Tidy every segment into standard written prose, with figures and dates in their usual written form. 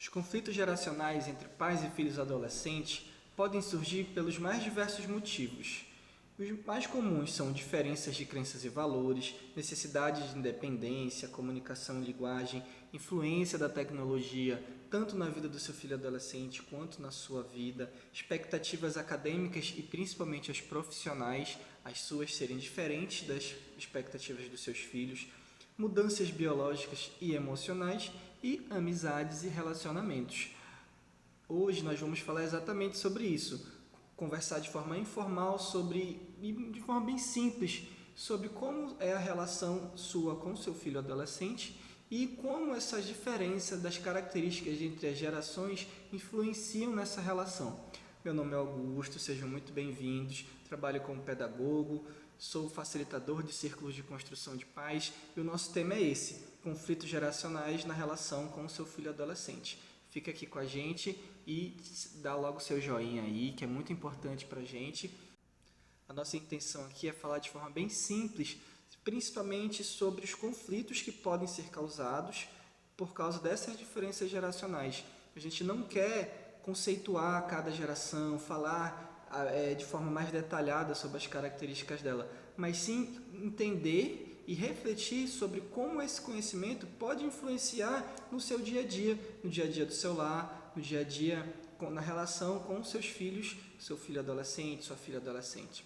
Os conflitos geracionais entre pais e filhos adolescentes podem surgir pelos mais diversos motivos. Os mais comuns são diferenças de crenças e valores, necessidade de independência, comunicação e linguagem, influência da tecnologia, tanto na vida do seu filho adolescente quanto na sua vida, expectativas acadêmicas e principalmente as profissionais, as suas serem diferentes das expectativas dos seus filhos, mudanças biológicas e emocionais e amizades e relacionamentos. Hoje nós vamos falar exatamente sobre isso, conversar de forma informal de forma bem simples, sobre como é a relação sua com seu filho adolescente e como essas diferenças das características entre as gerações influenciam nessa relação. Meu nome é Augusto, sejam muito bem-vindos, trabalho como pedagogo, sou facilitador de círculos de construção de paz e o nosso tema é esse, conflitos geracionais na relação com o seu filho adolescente. Fica aqui com a gente e dá logo seu joinha aí, que é muito importante para a gente. A nossa intenção aqui é falar de forma bem simples, principalmente sobre os conflitos que podem ser causados por causa dessas diferenças geracionais. A gente não quer conceituar cada geração, falar de forma mais detalhada sobre as características dela, mas sim entender e refletir sobre como esse conhecimento pode influenciar no seu dia a dia, no dia a dia do seu lar, no dia a dia na relação com os seus filhos, seu filho adolescente, sua filha adolescente.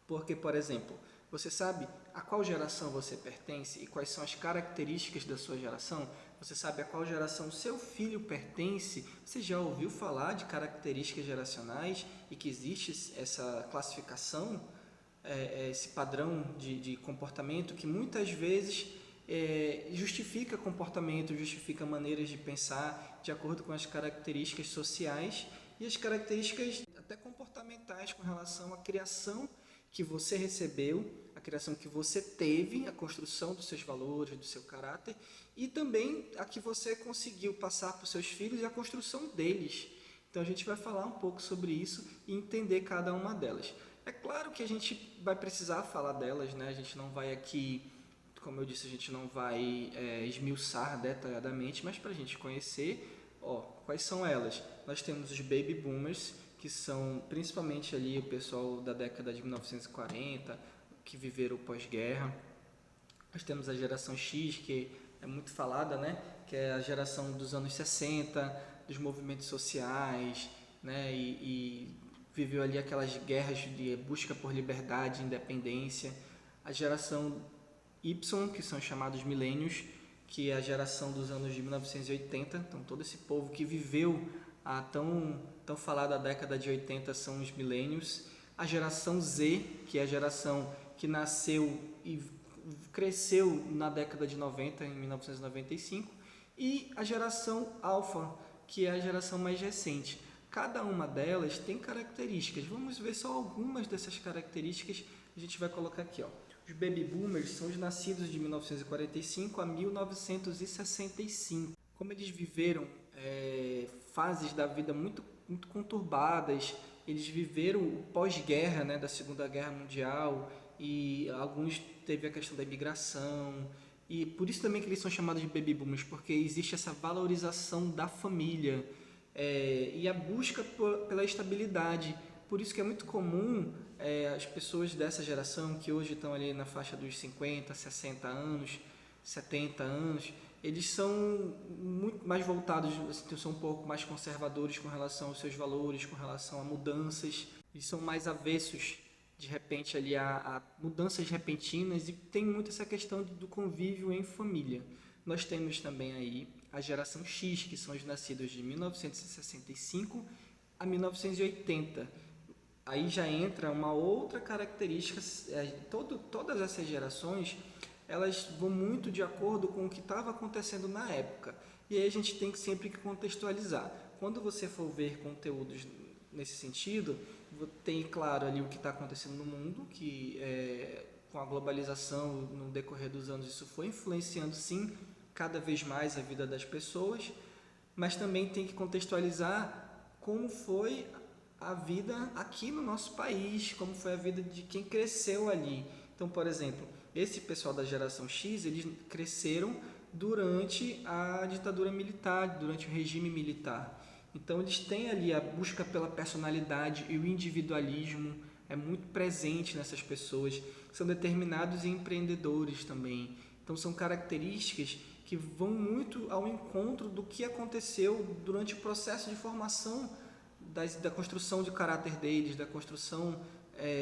Porque, por exemplo, você sabe a qual geração você pertence e quais são as características da sua geração? Você sabe a qual geração seu filho pertence? Você já ouviu falar de características geracionais e que existe essa classificação, esse padrão de comportamento que muitas vezes justifica comportamento, justifica maneiras de pensar de acordo com as características sociais e as características até comportamentais com relação à criação que você recebeu, a criação que você teve, a construção dos seus valores, do seu caráter e também a que você conseguiu passar para os seus filhos e a construção deles. Então a gente vai falar um pouco sobre isso e entender cada uma delas. É claro que a gente vai precisar falar delas, né? A gente não vai aqui, como eu disse, a gente não vai esmiuçar detalhadamente, mas para a gente conhecer, quais são elas? Nós temos os Baby Boomers, que são principalmente ali o pessoal da década de 1940, que viveram o pós-guerra. Nós temos a geração X, que é muito falada, né? Que é a geração dos anos 60, dos movimentos sociais, né? E viveu ali aquelas guerras de busca por liberdade, independência. A geração Y, que são chamados milênios, que é a geração dos anos de 1980. Então, todo esse povo que viveu a tão falada década de 80 são os milênios. A geração Z, que é a geração que nasceu e cresceu na década de 90, em 1995. E a geração Alpha, que é a geração mais recente. Cada uma delas tem características. Vamos ver só algumas dessas características. A gente vai colocar aqui. Os Baby Boomers são os nascidos de 1945 a 1965. Como eles viveram fases da vida muito conturbadas, eles viveram o pós-guerra, né, da Segunda Guerra Mundial, e alguns teve a questão da imigração, e por isso também que eles são chamados de Baby Boomers, porque existe essa valorização da família e a busca pela estabilidade. Por isso que é muito comum as pessoas dessa geração, que hoje estão ali na faixa dos 50, 60 anos, 70 anos, eles são muito mais voltados, são um pouco mais conservadores com relação aos seus valores, com relação a mudanças. Eles são mais avessos, de repente, ali a mudanças repentinas e tem muito essa questão do convívio em família. Nós temos também aí a geração X, que são os nascidos de 1965 a 1980. Aí já entra uma outra característica, todas essas gerações, elas vão muito de acordo com o que estava acontecendo na época. E aí a gente tem que sempre contextualizar. Quando você for ver conteúdos nesse sentido, tem claro ali o que está acontecendo no mundo, que com a globalização no decorrer dos anos isso foi influenciando sim cada vez mais a vida das pessoas, mas também tem que contextualizar como foi a vida aqui no nosso país, como foi a vida de quem cresceu ali. Então, por exemplo, esse pessoal da geração X, eles cresceram durante a ditadura militar, durante o regime militar. Então eles têm ali a busca pela personalidade e o individualismo é muito presente nessas pessoas. São determinados e empreendedores também. Então são características que vão muito ao encontro do que aconteceu durante o processo de formação da construção de caráter deles, da construção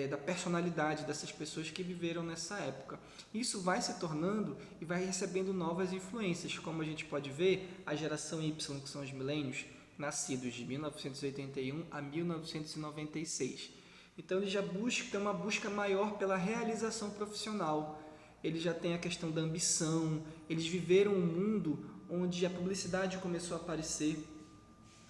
da personalidade dessas pessoas que viveram nessa época. Isso vai se tornando e vai recebendo novas influências, como a gente pode ver, a geração Y, que são os milênios, nascidos de 1981 a 1996. Então eles já têm uma busca maior pela realização profissional. Eles já têm a questão da ambição, eles viveram um mundo onde a publicidade começou a aparecer,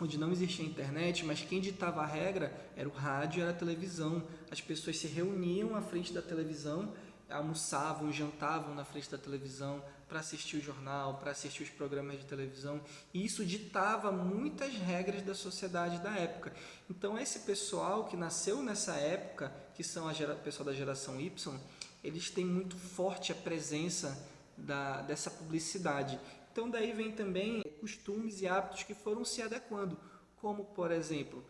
onde não existia internet, mas quem ditava a regra era o rádio, era a televisão. As pessoas se reuniam à frente da televisão, almoçavam, jantavam na frente da televisão para assistir o jornal, para assistir os programas de televisão, e isso ditava muitas regras da sociedade da época. Então esse pessoal que nasceu nessa época, que são o pessoal da geração Y, eles têm muito forte a presença dessa publicidade. Então daí vem também costumes e hábitos que foram se adequando, como por exemplo,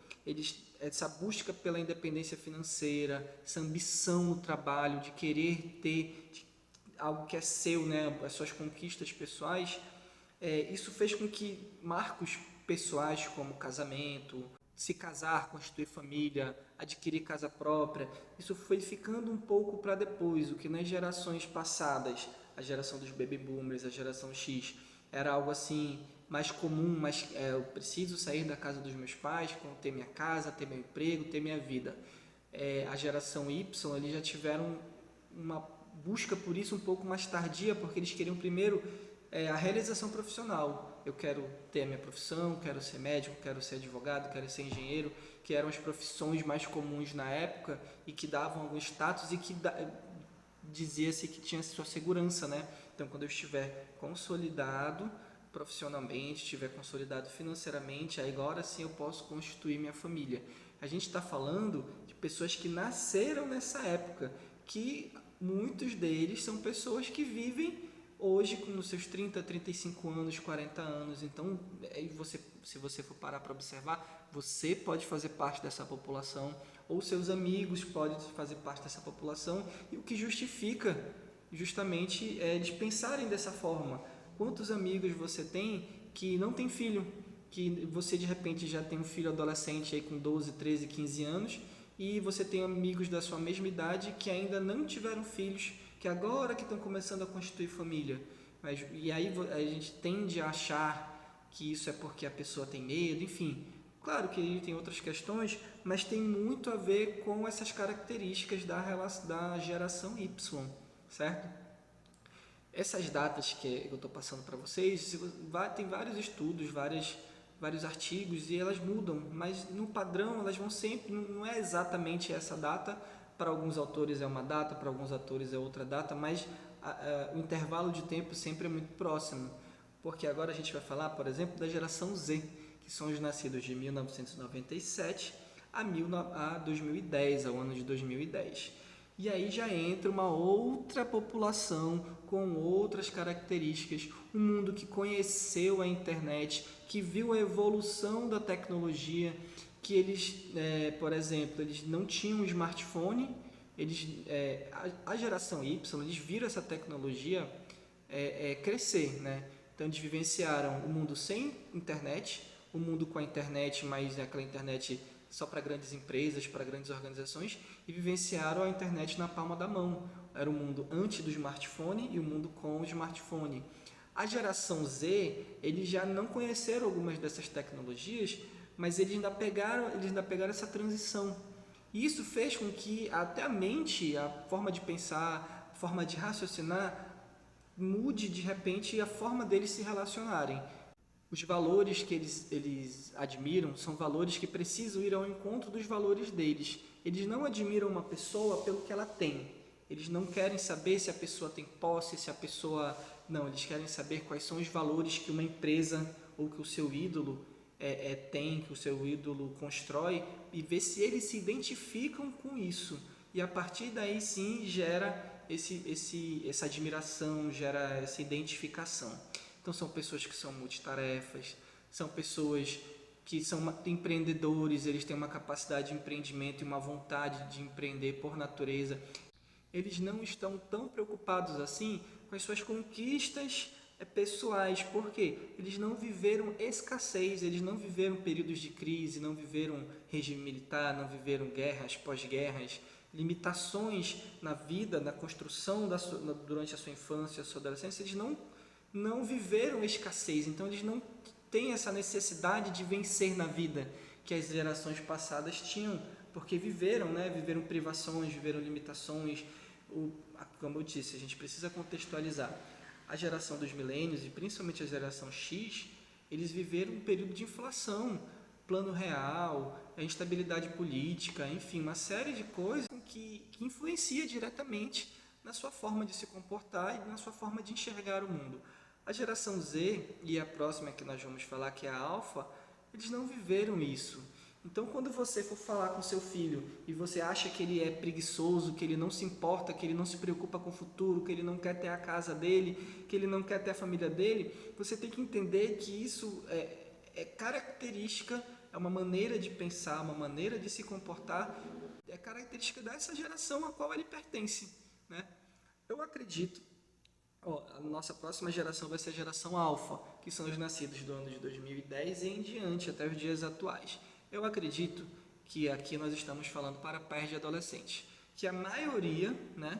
essa busca pela independência financeira, essa ambição no trabalho, de querer ter algo que é seu, né, as suas conquistas pessoais, isso fez com que marcos pessoais como casamento, se casar, constituir família, adquirir casa própria, isso foi ficando um pouco para depois, o que nas gerações passadas, a geração dos baby boomers, a geração X, era algo assim mais comum, mas eu preciso sair da casa dos meus pais, ter minha casa, ter meu emprego, ter minha vida. A geração Y, eles já tiveram uma busca por isso um pouco mais tardia, porque eles queriam primeiro a realização profissional. Eu quero ter a minha profissão, quero ser médico, quero ser advogado, quero ser engenheiro, que eram as profissões mais comuns na época e que davam algum status e que dizia-se que tinha sua segurança, né? Então, quando eu estiver consolidado profissionalmente, estiver consolidado financeiramente, aí agora sim eu posso constituir minha família. A gente está falando de pessoas que nasceram nessa época, que muitos deles são pessoas que vivem hoje nos seus 30, 35 anos, 40 anos. Então, se você for parar para observar, você pode fazer parte dessa população, ou seus amigos podem fazer parte dessa população, e o que justifica justamente eles pensarem dessa forma. Quantos amigos você tem que não tem filho, que você de repente já tem um filho adolescente aí com 12, 13, 15 anos, e você tem amigos da sua mesma idade que ainda não tiveram filhos, que agora que estão começando a constituir família. E aí a gente tende a achar que isso é porque a pessoa tem medo, enfim. Claro que tem outras questões, mas tem muito a ver com essas características da geração Y, certo? Essas datas que eu estou passando para vocês, tem vários estudos, vários artigos, e elas mudam, mas no padrão elas vão sempre, não é exatamente essa data. Para alguns autores é uma data, para alguns autores é outra data, mas o intervalo de tempo sempre é muito próximo, porque agora a gente vai falar, por exemplo, da geração Z, que são os nascidos de 1997 a 2010, ao ano de 2010. E aí já entra uma outra população com outras características, um mundo que conheceu a internet, que viu a evolução da tecnologia, que eles, por exemplo, eles não tinham smartphone, a geração Y, eles viram essa tecnologia crescer, né? Então eles vivenciaram o mundo sem internet, o mundo com a internet, mas aquela internet só para grandes empresas, para grandes organizações, e vivenciaram a internet na palma da mão. Era o mundo antes do smartphone e o mundo com o smartphone. A geração Z, eles já não conheceram algumas dessas tecnologias, mas eles ainda pegaram essa transição. E isso fez com que até a mente, a forma de pensar, a forma de raciocinar, mude de repente a forma deles se relacionarem. Os valores que eles admiram são valores que precisam ir ao encontro dos valores deles. Eles não admiram uma pessoa pelo que ela tem. Eles não querem saber se a pessoa tem posse, se a pessoa... Não, eles querem saber quais são os valores que uma empresa ou que o seu ídolo tem, que o seu ídolo constrói, e ver se eles se identificam com isso. E a partir daí sim gera essa admiração, gera essa identificação. Então são pessoas que são multitarefas, são pessoas que são empreendedores, eles têm uma capacidade de empreendimento e uma vontade de empreender por natureza. Eles não estão tão preocupados assim com as suas conquistas pessoais, porque eles não viveram escassez, eles não viveram períodos de crise, não viveram regime militar, não viveram guerras, pós-guerras, limitações na vida, na construção durante a sua infância, a sua adolescência. Eles não viveram escassez, então eles não têm essa necessidade de vencer na vida que as gerações passadas tinham, porque viveram, né? Viveram privações, viveram limitações. Como eu disse, a gente precisa contextualizar. A geração dos milênios, e principalmente a geração X, eles viveram um período de inflação, plano real, a instabilidade política, enfim, uma série de coisas que influencia diretamente na sua forma de se comportar e na sua forma de enxergar o mundo. A geração Z, e a próxima que nós vamos falar, que é a Alfa, eles não viveram isso. Então, quando você for falar com seu filho e você acha que ele é preguiçoso, que ele não se importa, que ele não se preocupa com o futuro, que ele não quer ter a casa dele, que ele não quer ter a família dele, você tem que entender que isso é característica, é uma maneira de pensar, uma maneira de se comportar, é característica dessa geração a qual ele pertence, né? Eu acredito, a nossa próxima geração vai ser a geração Alfa, que são os nascidos do ano de 2010 e em diante, até os dias atuais. Eu acredito que aqui nós estamos falando para pais de adolescentes, que a maioria, né,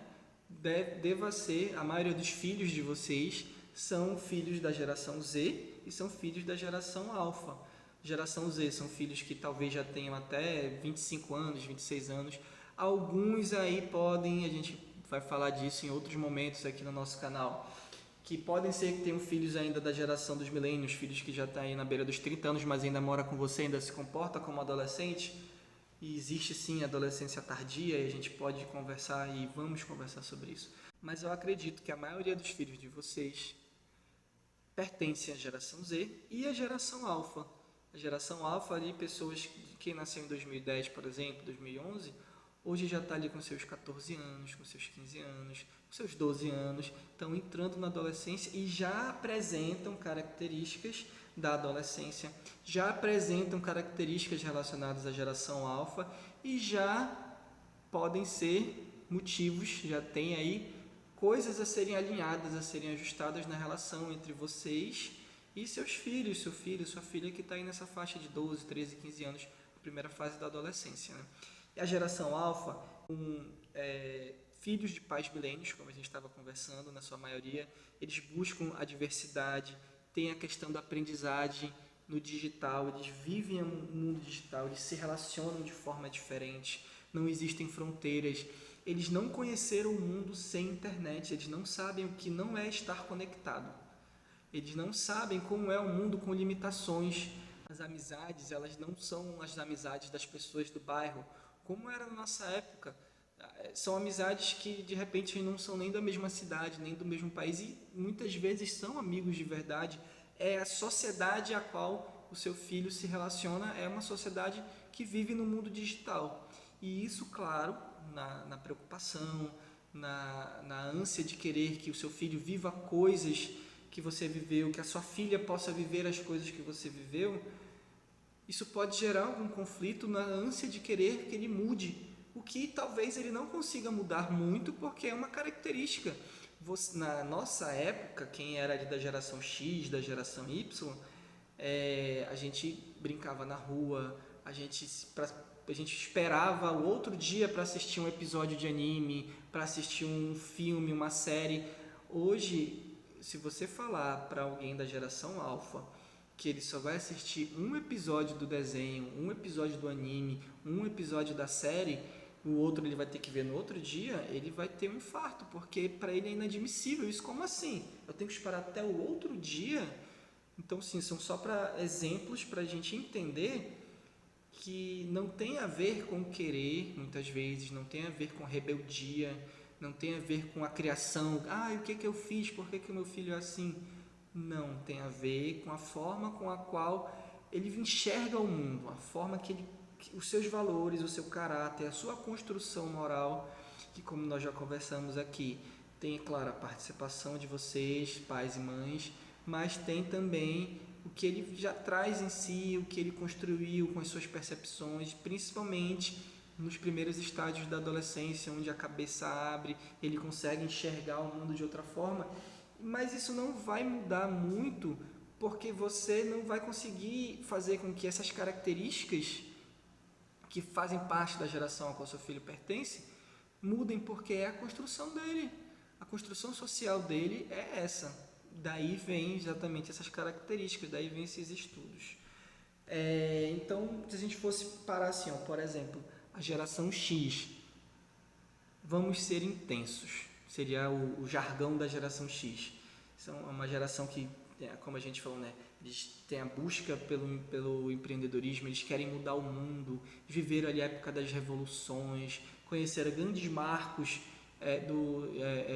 deva ser, a maioria dos filhos de vocês são filhos da geração Z e são filhos da geração Alfa. Geração Z são filhos que talvez já tenham até 25 anos, 26 anos. Alguns aí podem, a gente vai falar disso em outros momentos aqui no nosso canal, que podem ser que tenham filhos ainda da geração dos milênios, filhos que já estão aí na beira dos 30 anos, mas ainda mora com você, ainda se comporta como adolescente. E existe sim a adolescência tardia e a gente pode conversar e vamos conversar sobre isso. Mas eu acredito que a maioria dos filhos de vocês pertence à geração Z e à geração Alfa. A geração Alfa ali, pessoas que nasceram em 2010, por exemplo, 2011, hoje já está ali com seus 14 anos, com seus 15 anos, com seus 12 anos, estão entrando na adolescência e já apresentam características da adolescência, já apresentam características relacionadas à geração Alfa e já podem ser motivos, já tem aí coisas a serem alinhadas, a serem ajustadas na relação entre vocês e seus filhos, seu filho, sua filha que está aí nessa faixa de 12, 13, 15 anos, primeira fase da adolescência, né? E a geração Alfa, filhos de pais milênios, como a gente estava conversando, na sua maioria, eles buscam a diversidade, tem a questão da aprendizagem no digital, eles vivem no mundo digital, eles se relacionam de forma diferente, não existem fronteiras, eles não conheceram o mundo sem internet, eles não sabem o que não é estar conectado, eles não sabem como é o mundo com limitações, as amizades, elas não são as amizades das pessoas do bairro, como era na nossa época. São amizades que de repente não são nem da mesma cidade, nem do mesmo país e muitas vezes são amigos de verdade. É a sociedade a qual o seu filho se relaciona, é uma sociedade que vive no mundo digital. E isso, claro, na preocupação, na ânsia de querer que o seu filho viva coisas que você viveu, que a sua filha possa viver as coisas que você viveu, isso pode gerar algum conflito na ânsia de querer que ele mude, o que talvez ele não consiga mudar muito, porque é uma característica. Na nossa época, quem era da geração X, da geração Y, a gente brincava na rua, a gente esperava o outro dia para assistir um episódio de anime, para assistir um filme, uma série. Hoje, se você falar para alguém da geração Alfa que ele só vai assistir um episódio do desenho, um episódio do anime, um episódio da série, o outro ele vai ter que ver no outro dia, ele vai ter um infarto, porque para ele é inadmissível. Isso como assim? Eu tenho que esperar até o outro dia? Então, sim, são só para exemplos para a gente entender que não tem a ver com querer, muitas vezes, não tem a ver com rebeldia, não tem a ver com a criação. O que eu fiz? Por que o meu filho é assim? Não, tem a ver com a forma com a qual ele enxerga o mundo, a forma que os seus valores, o seu caráter, a sua construção moral, que como nós já conversamos aqui, tem, claro, a participação de vocês, pais e mães, mas tem também o que ele já traz em si, o que ele construiu com as suas percepções, principalmente nos primeiros estágios da adolescência, onde a cabeça abre, ele consegue enxergar o mundo de outra forma, mas isso não vai mudar muito, porque você não vai conseguir fazer com que essas características que fazem parte da geração a qual seu filho pertence mudem, porque é a construção dele, a construção social dele é essa. Daí vem exatamente essas características, daí vem esses estudos. Então, se a gente fosse parar assim, por exemplo, a geração X, vamos ser intensos, seria o jargão da geração X. São uma geração que, como a gente falou, né, eles têm a busca pelo empreendedorismo, eles querem mudar o mundo, viveram ali a época das revoluções, conheceram grandes marcos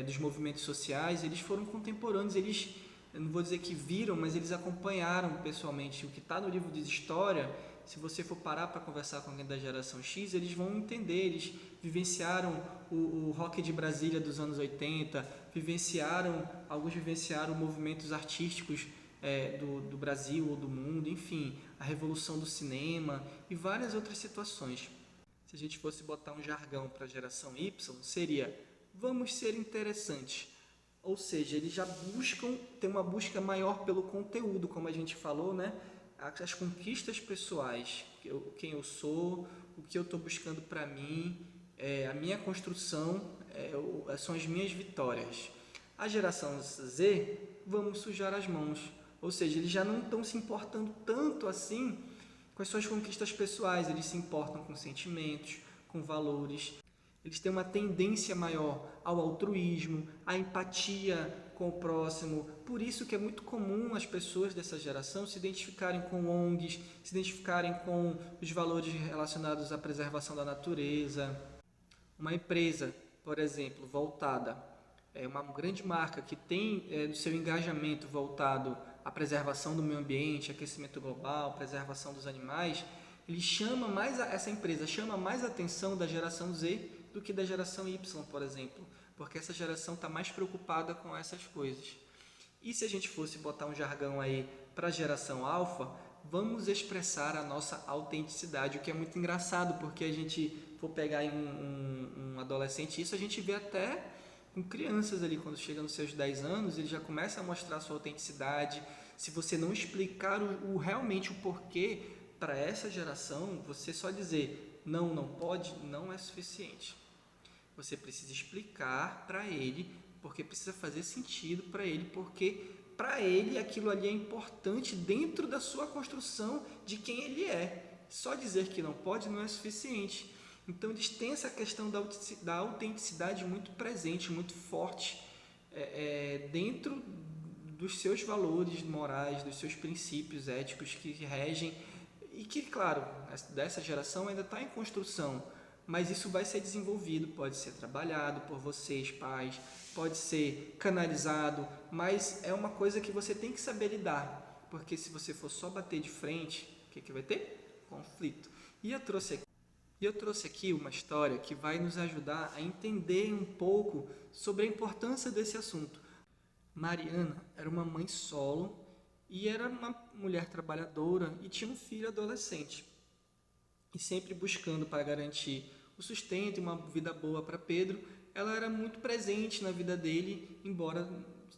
dos movimentos sociais, eles foram contemporâneos, eles, eu não vou dizer que viram, mas eles acompanharam pessoalmente o que está no livro de história. Se você for parar para conversar com alguém da geração X, eles vão entender, eles vivenciaram o rock de Brasília dos anos 80, alguns vivenciaram movimentos artísticos do Brasil ou do mundo, enfim, a revolução do cinema e várias outras situações. Se a gente fosse botar um jargão para a geração Y, seria: vamos ser interessantes. Ou seja, eles já buscam ter uma busca maior pelo conteúdo, como a gente falou, né? As conquistas pessoais, quem eu sou, o que eu estou buscando para mim, a minha construção, são as minhas vitórias. A geração Z, vamos sujar as mãos. Ou seja, eles já não estão se importando tanto assim com as suas conquistas pessoais, eles se importam com sentimentos, com valores. Eles têm uma tendência maior ao altruísmo, à empatia com o próximo. Por isso que é muito comum as pessoas dessa geração se identificarem com ONGs, se identificarem com os valores relacionados à preservação da natureza. Uma empresa, por exemplo, voltada, uma grande marca que tem o seu engajamento voltado à preservação do meio ambiente, aquecimento global, preservação dos animais, essa empresa chama mais a atenção da geração Z do que da geração Y, por exemplo, porque essa geração está mais preocupada com essas coisas. E se a gente fosse botar um jargão aí para a geração alfa, vamos expressar a nossa autenticidade, o que é muito engraçado, porque a gente for pegar aí um adolescente, isso a gente vê até com crianças ali, quando chega nos seus 10 anos, ele já começa a mostrar a sua autenticidade. Se você não explicar realmente o porquê para essa geração, você só dizer não pode, não é suficiente. Você precisa explicar para ele, porque precisa fazer sentido para ele, porque para ele aquilo ali é importante dentro da sua construção de quem ele é. Só dizer que não pode não é suficiente. Então eles têm essa questão da autenticidade muito presente, muito forte dentro dos seus valores morais, dos seus princípios éticos que regem e que, claro, dessa geração ainda está em construção, mas isso vai ser desenvolvido, pode ser trabalhado por vocês, pais, pode ser canalizado, mas é uma coisa que você tem que saber lidar, porque se você for só bater de frente, o que vai ter? Conflito. E eu trouxe aqui uma história que vai nos ajudar a entender um pouco sobre a importância desse assunto. Mariana era uma mãe solo e era uma mulher trabalhadora e tinha um filho adolescente. E sempre buscando para garantir o sustento e uma vida boa para Pedro, ela era muito presente na vida dele, embora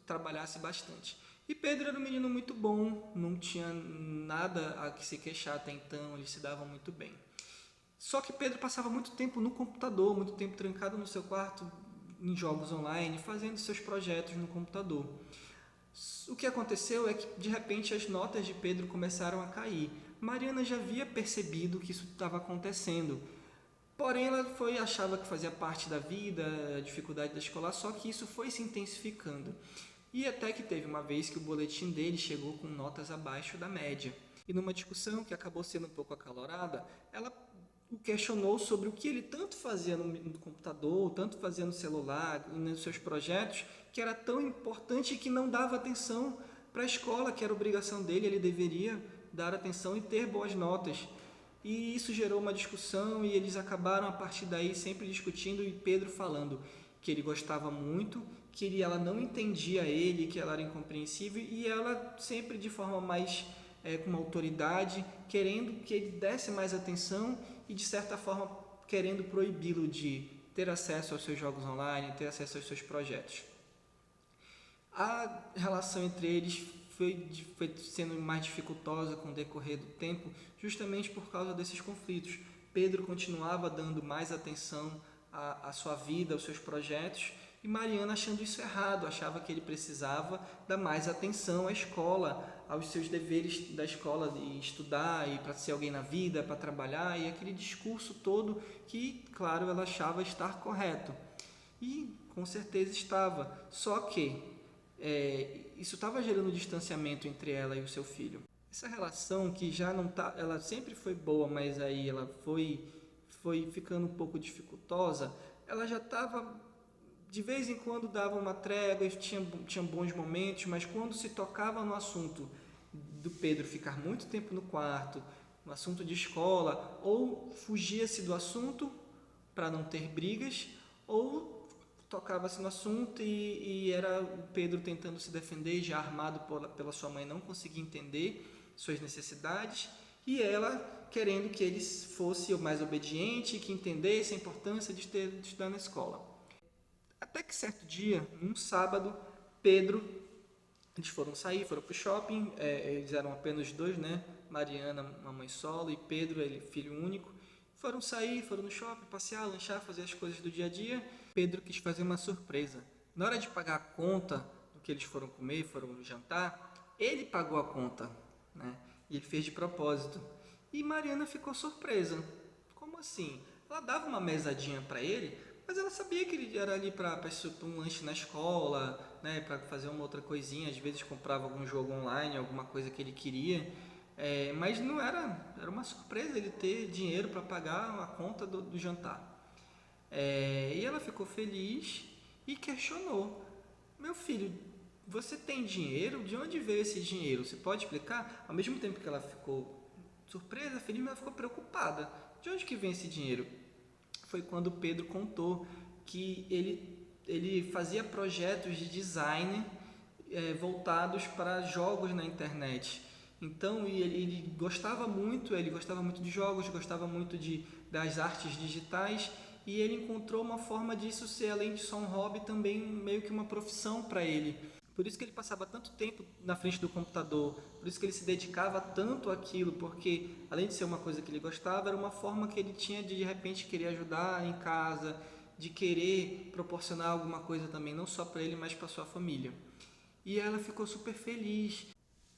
trabalhasse bastante. E Pedro era um menino muito bom, não tinha nada a que se queixar até então, eles se davam muito bem. Só que Pedro passava muito tempo no computador, muito tempo trancado no seu quarto, em jogos online, fazendo seus projetos no computador. O que aconteceu é que, de repente, as notas de Pedro começaram a cair. Mariana já havia percebido que isso estava acontecendo. Porém, ela achava que fazia parte da vida, a dificuldade da escola, só que isso foi se intensificando. E até que teve uma vez que o boletim dele chegou com notas abaixo da média. E numa discussão que acabou sendo um pouco acalorada, ela o questionou sobre o que ele tanto fazia no computador, tanto fazia no celular e nos seus projetos, que era tão importante e que não dava atenção para a escola, que era obrigação dele, ele deveria dar atenção e ter boas notas. E isso gerou uma discussão e eles acabaram a partir daí sempre discutindo e Pedro falando que ele gostava muito que ela não entendia ele, que ela era incompreensível, e ela sempre de forma mais com uma autoridade, querendo que ele desse mais atenção e de certa forma querendo proibi-lo de ter acesso aos seus jogos online, ter acesso aos seus projetos. A relação entre eles foi sendo mais dificultosa com o decorrer do tempo, justamente por causa desses conflitos. Pedro continuava dando mais atenção à sua vida, aos seus projetos, e Mariana, achando isso errado, achava que ele precisava dar mais atenção à escola, aos seus deveres da escola, de estudar e para ser alguém na vida, para trabalhar, e aquele discurso todo que, claro, ela achava estar correto. E com certeza estava, só que isso estava gerando distanciamento entre ela e o seu filho. Essa relação que já não tá, ela sempre foi boa, mas aí ela foi ficando um pouco dificultosa. Ela já estava, de vez em quando dava uma trégua, tinha bons momentos, mas quando se tocava no assunto do Pedro ficar muito tempo no quarto, no assunto de escola, ou fugia-se do assunto para não ter brigas, ou tocava-se no assunto e era o Pedro tentando se defender, já armado pela sua mãe, não conseguia entender suas necessidades, e ela querendo que ele fosse o mais obediente, que entendesse a importância de estudar na escola. Até que certo dia, num sábado, eles foram sair, foram para o shopping, eles eram apenas dois, né? Mariana, mamãe solo, e Pedro, ele filho único. Foram sair, foram no shopping, passear, lanchar, fazer as coisas do dia a dia. Pedro quis fazer uma surpresa. Na hora de pagar a conta do que eles foram comer, foram jantar, ele pagou a conta, né? E ele fez de propósito. E Mariana ficou surpresa. Como assim? Ela dava uma mesadinha para ele, mas ela sabia que ele era ali para um lanche na escola, né, para fazer uma outra coisinha. Às vezes comprava algum jogo online, alguma coisa que ele queria. Mas não era uma surpresa ele ter dinheiro para pagar a conta do jantar. E ela ficou feliz e questionou: meu filho, você tem dinheiro? De onde veio esse dinheiro? Você pode explicar? Ao mesmo tempo que ela ficou surpresa, feliz, mas ela ficou preocupada. De onde que vem esse dinheiro? Foi quando Pedro contou que ele fazia projetos de design voltados para jogos na internet. Então ele gostava muito de jogos, gostava muito das artes digitais, e ele encontrou uma forma disso ser, além de só um hobby, também meio que uma profissão para ele. Por isso que ele passava tanto tempo na frente do computador, por isso que ele se dedicava tanto àquilo, porque além de ser uma coisa que ele gostava, era uma forma que ele tinha de repente querer ajudar em casa, de querer proporcionar alguma coisa também, não só para ele, mas para sua família. E ela ficou super feliz.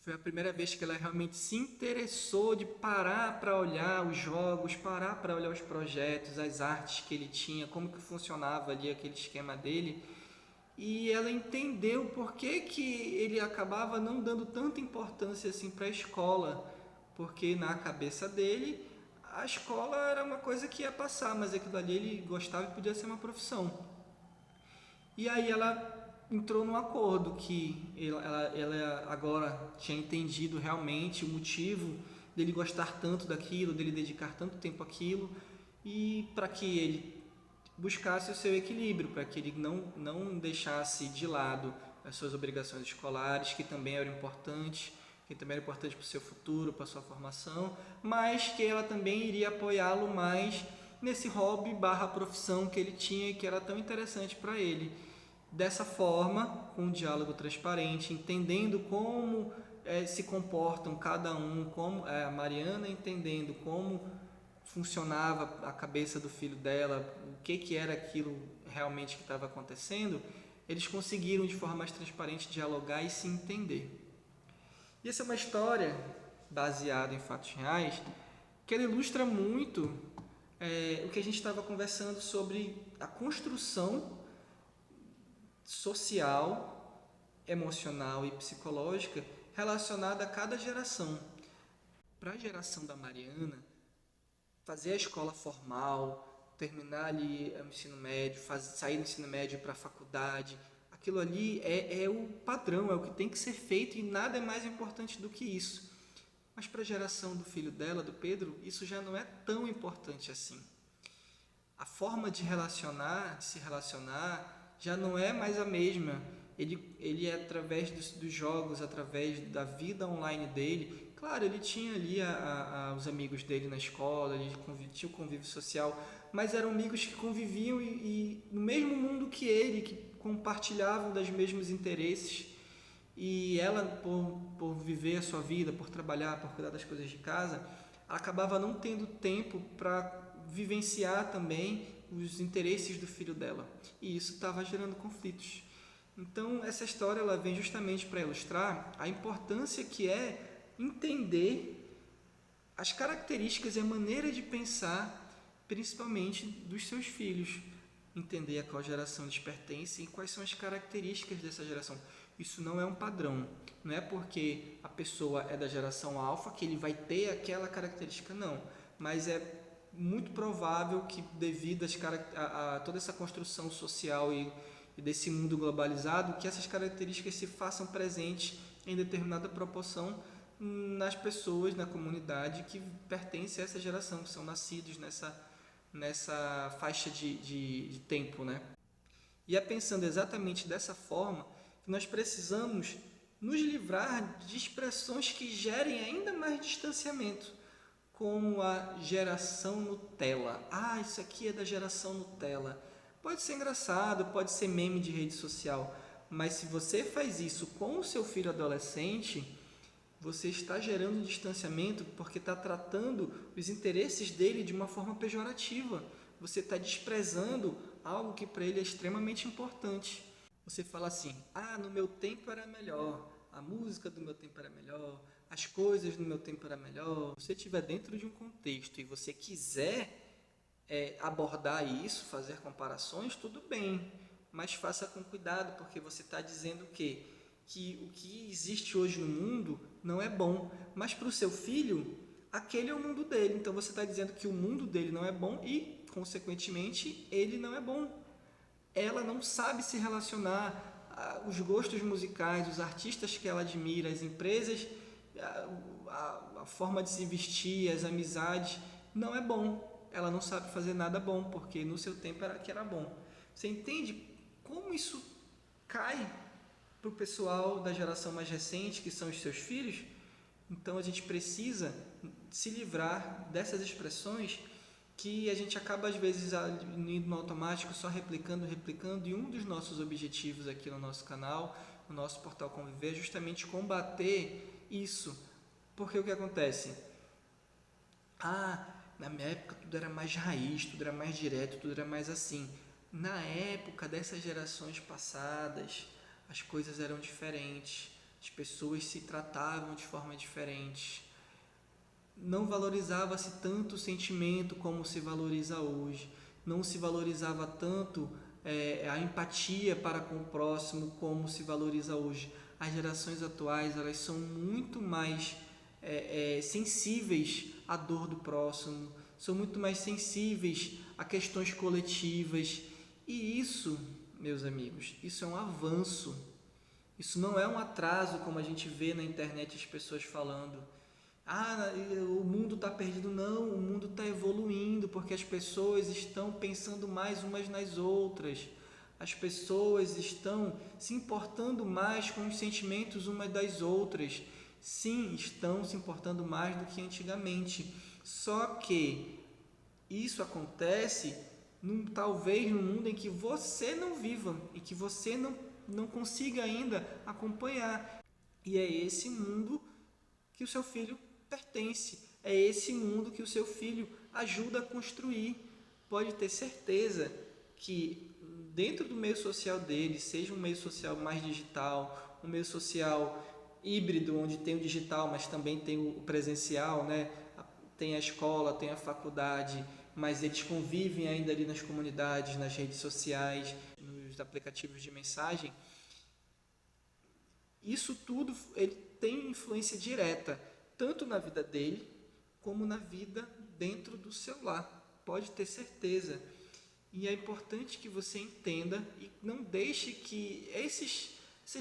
Foi a primeira vez que ela realmente se interessou de parar para olhar os jogos, parar para olhar os projetos, as artes que ele tinha, como que funcionava ali aquele esquema dele. E ela entendeu por que ele acabava não dando tanta importância assim para a escola, porque na cabeça dele a escola era uma coisa que ia passar, mas aquilo ali ele gostava e podia ser uma profissão. E aí ela entrou num acordo que ela agora tinha entendido realmente o motivo dele gostar tanto daquilo, dele dedicar tanto tempo àquilo, e para que ele buscasse o seu equilíbrio, para que ele não deixasse de lado as suas obrigações escolares, que também eram importantes, que também era importante para o seu futuro, para a sua formação, mas que ela também iria apoiá-lo mais nesse hobby barra profissão que ele tinha e que era tão interessante para ele. Dessa forma, com um diálogo transparente, entendendo como se comportam cada um, como a Mariana entendendo como funcionava a cabeça do filho dela, o que era aquilo realmente que estava acontecendo, eles conseguiram de forma mais transparente dialogar e se entender. E essa é uma história baseada em fatos reais que ela ilustra muito o que a gente estava conversando sobre a construção social, emocional e psicológica relacionada a cada geração. Para a geração da Mariana, fazer a escola formal, terminar ali o ensino médio, sair do ensino médio para a faculdade, aquilo ali é o padrão, é o que tem que ser feito e nada é mais importante do que isso. Mas para a geração do filho dela, do Pedro, isso já não é tão importante assim. A forma de se relacionar, já não é mais a mesma. Ele é através dos jogos, através da vida online dele. Claro, ele tinha ali os amigos dele na escola, ele tinha o convívio social, mas eram amigos que conviviam e no mesmo mundo que ele, que compartilhavam dos mesmos interesses. E ela, por viver a sua vida, por trabalhar, por cuidar das coisas de casa, ela acabava não tendo tempo para vivenciar também os interesses do filho dela. E isso estava gerando conflitos. Então, essa história ela vem justamente para ilustrar a importância que é entender as características e a maneira de pensar, principalmente dos seus filhos. Entender a qual geração eles pertencem e quais são as características dessa geração. Isso não é um padrão. Não é porque a pessoa é da geração alfa que ele vai ter aquela característica, não. Mas é muito provável que, devido a toda essa construção social e desse mundo globalizado, que essas características se façam presentes em determinada proporção nas pessoas, na comunidade que pertencem a essa geração, que são nascidos nessa faixa de tempo, né? E é pensando exatamente dessa forma que nós precisamos nos livrar de expressões que gerem ainda mais distanciamento, como a geração Nutella. Ah, isso aqui é da geração Nutella. Pode ser engraçado, pode ser meme de rede social, mas se você faz isso com o seu filho adolescente, você está gerando um distanciamento porque está tratando os interesses dele de uma forma pejorativa. Você está desprezando algo que para ele é extremamente importante. Você fala assim, no meu tempo era melhor, a música do meu tempo era melhor, as coisas do meu tempo era melhor. Se você estiver dentro de um contexto e você quiser abordar isso, fazer comparações, tudo bem, mas faça com cuidado, porque você está dizendo que o que existe hoje no mundo não é bom, mas para o seu filho, aquele é o mundo dele. Então você está dizendo que o mundo dele não é bom e, consequentemente, ele não é bom. Ela não sabe se relacionar, os gostos musicais, os artistas que ela admira, as empresas, a forma de se vestir, as amizades, não é bom. Ela não sabe fazer nada bom, porque no seu tempo era que era bom. Você entende como isso cai para o pessoal da geração mais recente, que são os seus filhos? Então a gente precisa se livrar dessas expressões que a gente acaba às vezes indo no automático, só replicando, e um dos nossos objetivos aqui no nosso canal, no nosso portal Conviver, é justamente combater isso. Porque o que acontece? Na minha época tudo era mais raiz, tudo era mais direto, tudo era mais assim. Na época dessas gerações passadas, as coisas eram diferentes, as pessoas se tratavam de forma diferente. Não valorizava-se tanto o sentimento como se valoriza hoje. Não se valorizava tanto a empatia para com o próximo como se valoriza hoje. As gerações atuais, elas são muito mais sensíveis à dor do próximo, são muito mais sensíveis a questões coletivas. E isso, meus amigos, isso é um avanço. Isso não é um atraso, como a gente vê na internet as pessoas falando. O mundo está perdido. Não, o mundo está evoluindo, porque as pessoas estão pensando mais umas nas outras. As pessoas estão se importando mais com os sentimentos umas das outras. Sim, estão se importando mais do que antigamente. Só que isso acontece talvez num mundo em que você não viva e que você não consiga ainda acompanhar. E é esse mundo que o seu filho pertence. É esse mundo que o seu filho ajuda a construir. Pode ter certeza que dentro do meio social dele, seja um meio social mais digital, um meio social híbrido, onde tem o digital, mas também tem o presencial, né? Tem a escola, tem a faculdade, mas eles convivem ainda ali nas comunidades, nas redes sociais, nos aplicativos de mensagem. Isso tudo ele tem influência direta, tanto na vida dele, como na vida dentro do seu lar. Pode ter certeza. E é importante que você entenda e não deixe que essas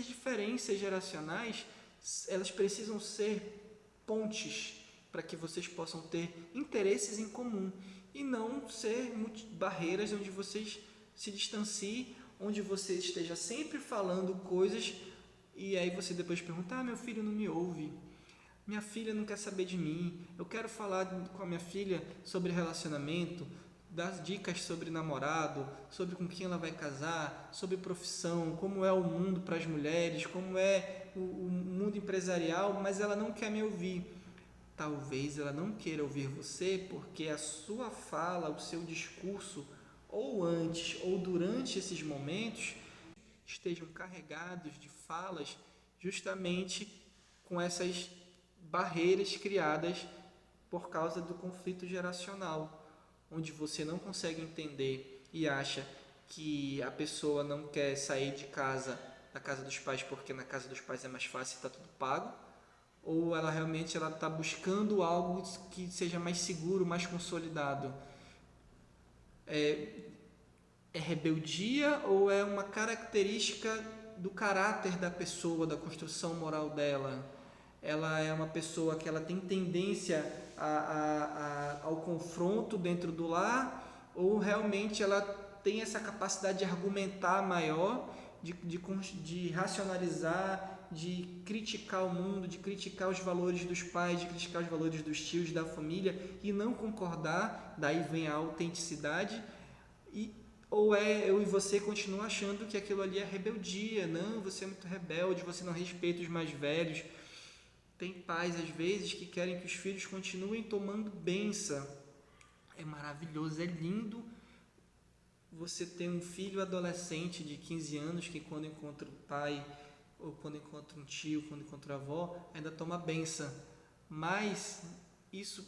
diferenças geracionais, elas precisam ser pontes para que vocês possam ter interesses em comum e não ser barreiras onde vocês se distanciem, onde você esteja sempre falando coisas e aí você depois pergunta: meu filho não me ouve, minha filha não quer saber de mim, eu quero falar com a minha filha sobre relacionamento, dar dicas sobre namorado, sobre com quem ela vai casar, sobre profissão, como é o mundo para as mulheres, como é o mundo empresarial, mas ela não quer me ouvir. Talvez ela não queira ouvir você porque a sua fala, o seu discurso, ou antes ou durante esses momentos, estejam carregados de falas justamente com essas barreiras criadas por causa do conflito geracional, onde você não consegue entender e acha que a pessoa não quer sair de casa, da casa dos pais, porque na casa dos pais é mais fácil e está tudo pago, ou ela realmente está buscando algo que seja mais seguro, mais consolidado. É rebeldia ou é uma característica do caráter da pessoa, da construção moral dela? Ela é uma pessoa que ela tem tendência ao confronto dentro do lar, ou realmente ela tem essa capacidade de argumentar maior, de racionalizar, de criticar o mundo, de criticar os valores dos pais, de criticar os valores dos tios, da família e não concordar? Daí vem a autenticidade. Ou eu e você continuam achando que aquilo ali é rebeldia? Não, você é muito rebelde, você não respeita os mais velhos. Tem pais, às vezes, que querem que os filhos continuem tomando benção. É maravilhoso, é lindo você ter um filho adolescente de 15 anos que quando encontra o pai, ou quando encontra um tio, quando encontra a avó, ainda toma benção. Mas isso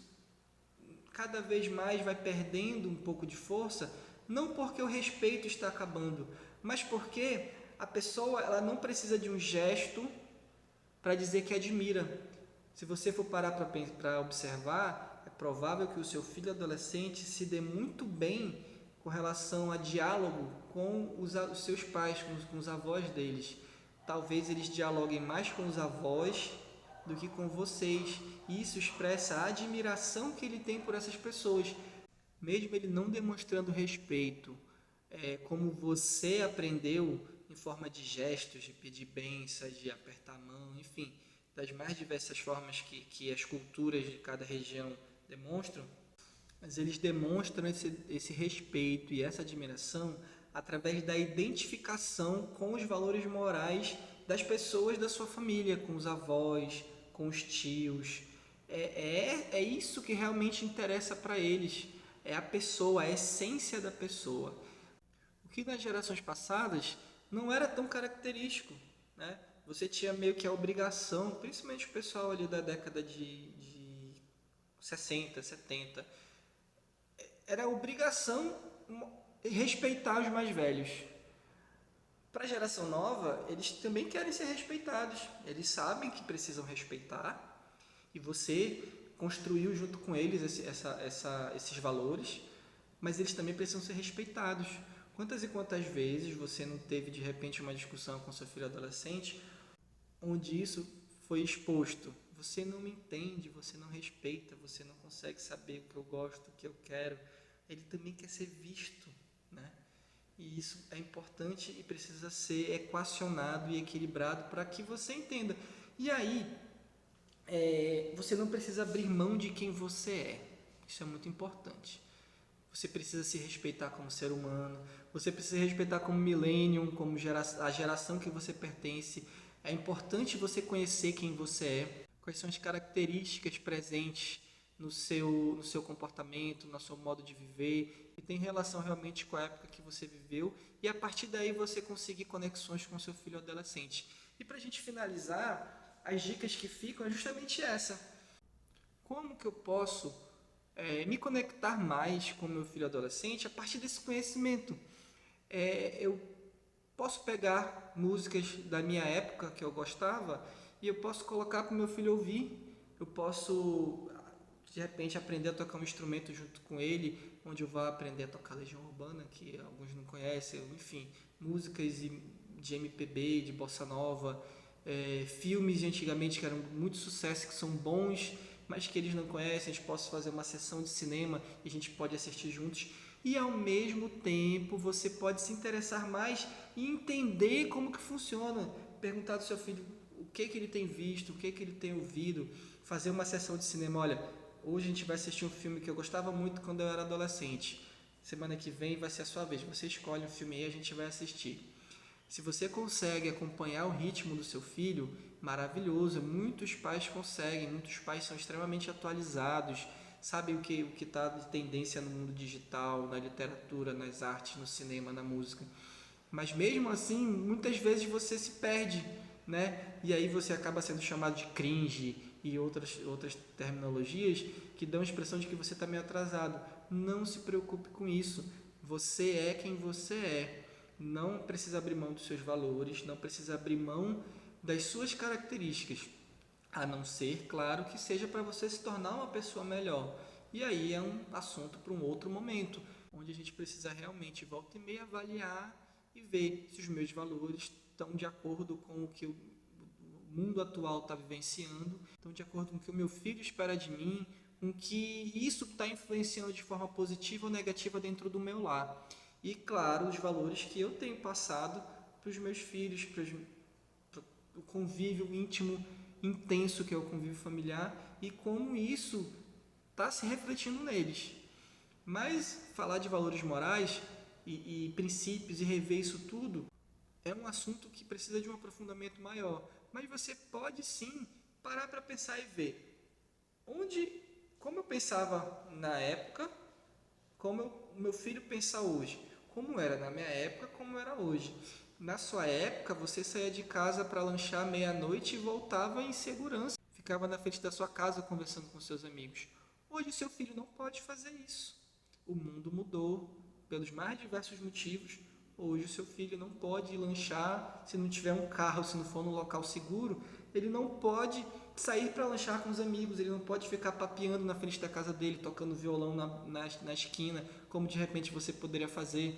cada vez mais vai perdendo um pouco de força, não porque o respeito está acabando, mas porque a pessoa ela não precisa de um gesto para dizer que admira. Se você for parar para observar, é provável que o seu filho adolescente se dê muito bem com relação a diálogo com os seus pais, com os avós deles. Talvez eles dialoguem mais com os avós do que com vocês. E isso expressa a admiração que ele tem por essas pessoas. Mesmo ele não demonstrando respeito, como você aprendeu em forma de gestos, de pedir bênção, de apertar a mão, enfim, das mais diversas formas que as culturas de cada região demonstram, mas eles demonstram esse respeito e essa admiração através da identificação com os valores morais das pessoas da sua família, com os avós, com os tios. É isso que realmente interessa para eles. É a pessoa, a essência da pessoa. O que nas gerações passadas não era tão característico, né? Você tinha meio que a obrigação, principalmente o pessoal ali da década de 60, 70, era a obrigação respeitar os mais velhos. Para a geração nova, eles também querem ser respeitados. Eles sabem que precisam respeitar e você construiu junto com eles esses valores, mas eles também precisam ser respeitados. Quantas e quantas vezes você não teve de repente uma discussão com seu filho adolescente onde isso foi exposto? Você não me entende, você não respeita, você não consegue saber o que eu gosto, o que eu quero. Ele também quer ser visto, né? E isso é importante e precisa ser equacionado e equilibrado para que você entenda. E aí, você não precisa abrir mão de quem você é. Isso é muito importante. Você precisa se respeitar como ser humano. Você precisa respeitar como millennium, como a geração que você pertence. É importante você conhecer quem você é, quais são as características presentes no seu comportamento, no seu modo de viver, e tem relação realmente com a época que você viveu, e a partir daí você conseguir conexões com seu filho adolescente. E para a gente finalizar, as dicas que ficam é justamente essa. Como que eu posso me conectar mais com meu filho adolescente a partir desse conhecimento? Eu posso pegar músicas da minha época que eu gostava e eu posso colocar para o meu filho ouvir. Eu posso, de repente, aprender a tocar um instrumento junto com ele, onde eu vá aprender a tocar Legião Urbana, que alguns não conhecem, enfim, músicas de MPB, de bossa nova, filmes de antigamente que eram muito sucesso, que são bons, mas que eles não conhecem. A gente pode fazer uma sessão de cinema e a gente pode assistir juntos. E ao mesmo tempo você pode se interessar mais e entender como que funciona. Perguntar do seu filho o que ele tem visto, o que ele tem ouvido, fazer uma sessão de cinema. Olha, hoje a gente vai assistir um filme que eu gostava muito quando eu era adolescente. Semana que vem vai ser a sua vez. Você escolhe um filme e a gente vai assistir. Se você consegue acompanhar o ritmo do seu filho, maravilhoso. Muitos pais conseguem, muitos pais são extremamente atualizados, sabem o que está de tendência no mundo digital, na literatura, nas artes, no cinema, na música. Mas mesmo assim, muitas vezes você se perde, né? E aí você acaba sendo chamado de cringe e outras terminologias que dão a expressão de que você está meio atrasado. Não se preocupe com isso. Você é quem você é. Não precisa abrir mão dos seus valores, não precisa abrir mão das suas características, a não ser, claro, que seja para você se tornar uma pessoa melhor. E aí é um assunto para um outro momento, onde a gente precisa realmente, volta e meia, avaliar e ver se os meus valores estão de acordo com o que o mundo atual está vivenciando, estão de acordo com o que o meu filho espera de mim, com que isso está influenciando de forma positiva ou negativa dentro do meu lar. E, claro, os valores que eu tenho passado para os meus filhos, para o convívio íntimo, intenso que é o convívio familiar e como isso está se refletindo neles. Mas falar de valores morais e princípios e rever isso tudo é um assunto que precisa de um aprofundamento maior. Mas você pode sim parar para pensar e ver como eu pensava na época, como o meu filho pensa hoje. Como era na minha época, como era hoje. Na sua época, você saía de casa para lanchar meia-noite e voltava em segurança. Ficava na frente da sua casa conversando com seus amigos. Hoje, seu filho não pode fazer isso. O mundo mudou pelos mais diversos motivos. Hoje, o seu filho não pode lanchar se não tiver um carro, se não for num local seguro. Ele não pode sair para lanchar com os amigos, ele não pode ficar papeando na frente da casa dele, tocando violão na esquina, como de repente você poderia fazer.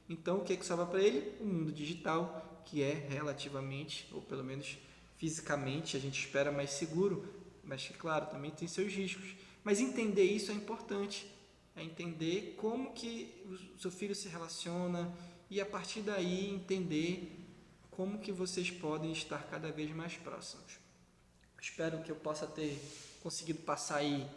Então, o que é que sobra para ele? O mundo digital, que é relativamente, ou pelo menos fisicamente, a gente espera mais seguro, mas que, claro, também tem seus riscos. Mas entender isso é importante, é entender como que o seu filho se relaciona e, a partir daí, entender como que vocês podem estar cada vez mais próximos. Espero que eu possa ter conseguido passar aí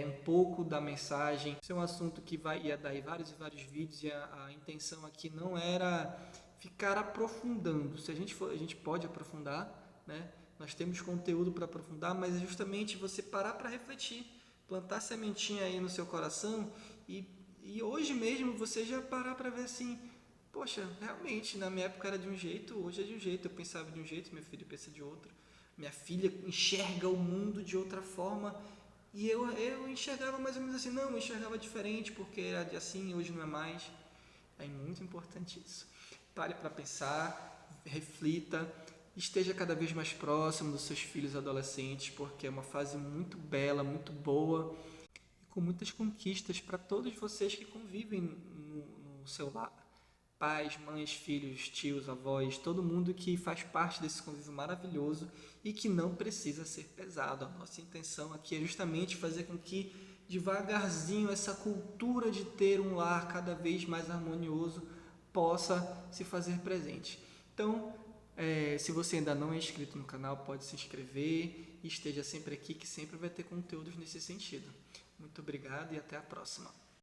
um pouco da mensagem. Esse é um assunto que ia dar vários e vários vídeos e a intenção aqui não era ficar aprofundando. Se a gente pode aprofundar, né? Nós temos conteúdo para aprofundar, mas é justamente você parar para refletir, plantar sementinha aí no seu coração e hoje mesmo você já parar para ver assim, poxa, realmente na minha época era de um jeito, hoje é de um jeito, eu pensava de um jeito, meu filho pensa de outro. Minha filha enxerga o mundo de outra forma e eu enxergava mais ou menos assim. Não, eu enxergava diferente porque era de assim, hoje não é mais. É muito importante isso. Pare para pensar, reflita, esteja cada vez mais próximo dos seus filhos adolescentes, porque é uma fase muito bela, muito boa, e com muitas conquistas para todos vocês que convivem no seu lar. Pais, mães, filhos, tios, avós, todo mundo que faz parte desse convívio maravilhoso e que não precisa ser pesado. A nossa intenção aqui é justamente fazer com que devagarzinho essa cultura de ter um lar cada vez mais harmonioso possa se fazer presente. Então, se você ainda não é inscrito no canal, pode se inscrever e esteja sempre aqui que sempre vai ter conteúdos nesse sentido. Muito obrigado e até a próxima.